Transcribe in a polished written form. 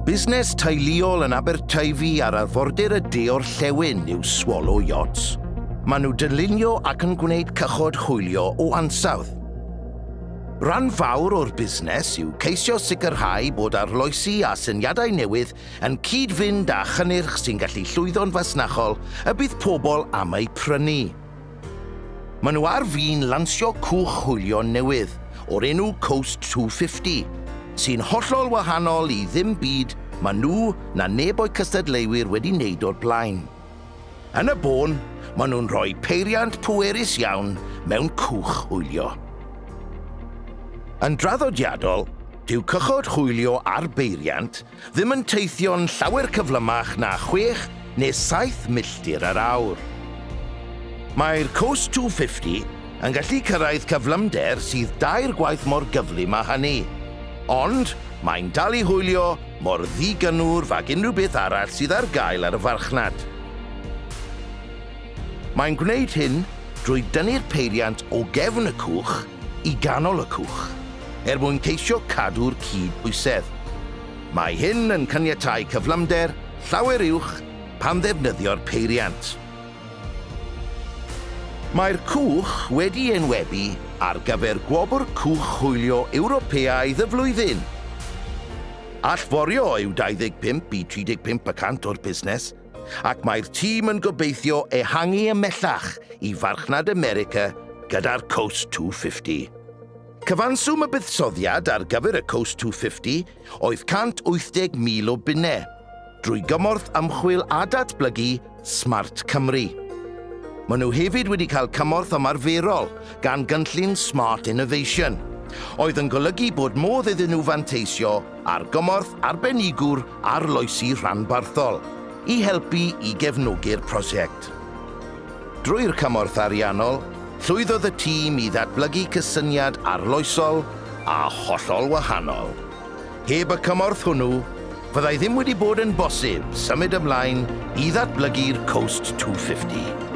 Busnes teuluol yn Aberteifi ar arfordir y de orllewin yw Swallow Yachts. Maen nhw dylunio ac yn gwneud cychod hwylio o ansawdd. Rhan fawr o'r busnes yw ceisio sicrhau bod Arloesi a syniadau newydd yn cyd-fynd â chynnyrch sy'n gallu llwyddo'n fasnachol y bydd pobl am ei prynu. Maen nhw ar fin lansio cwch hwylio newydd o'r enw Coast 250, sy'n hollol wahanol i ddim byd maen nhw na neb o'i cystadleuwyr wedi wneud o'r blaen. Yn y bôn, maen nhw'n rhoi peiriant pwerus iawn mewn cwch hwylio. Yn draddodiadol, dyw cychod hwylio a'r beiriant ddim yn teithio'n llawer cyflymach na 6 neu 7 milltir yr awr. Mae'r Coast 250 yn gallu cyrraedd cyflymder sydd 2 gwaith mor gyflym â hynny, ond mae'n dal i hwylio mor ddigynnwr fag unrhyw beth arall sydd ar gael ar y farchnad. Mae'n gwneud hyn drwy dynnu'r peiriant o gefn y cwch i ganol y cwch, mwyn ceisio cadw'r cydbwysedd. Mae hyn yn caniatáu cyflymder llawer uwch pan ddefnyddio'r peiriant. Mae'r cwch wedi enwebu ar gyfer gwobr cwch hwylio Ewropeaidd y flwyddyn. Allforio yw 25 i 35% o'r busnes, ac mae'r tîm yn gobeithio ehangu ymellach i farchnad America gyda'r Coast 250. Cyfanswm y buddsoddiad ar gyfer y Coast 250 oedd 180,000 o bunnau, drwy gymorth ymchwil a datblygu Smart Cymru. Maen nhw hefyd wedi cael cymorth ymarferol gan gynllun Smart Innovation, oedd yn golygu bod modd iddyn nhw fanteisio ar gymorth arbenigwr Arloesi rhanbarthol i helpu i gefnogi'r prosiect. Drwy'r cymorth ariannol, llwyddodd y tîm i ddatblygu cysyniad arloesol a hollol wahanol. Heb y cymorth hwnnw, fyddai ddim wedi bod yn bosib symud ymlaen i ddatblygu'r Coast 250.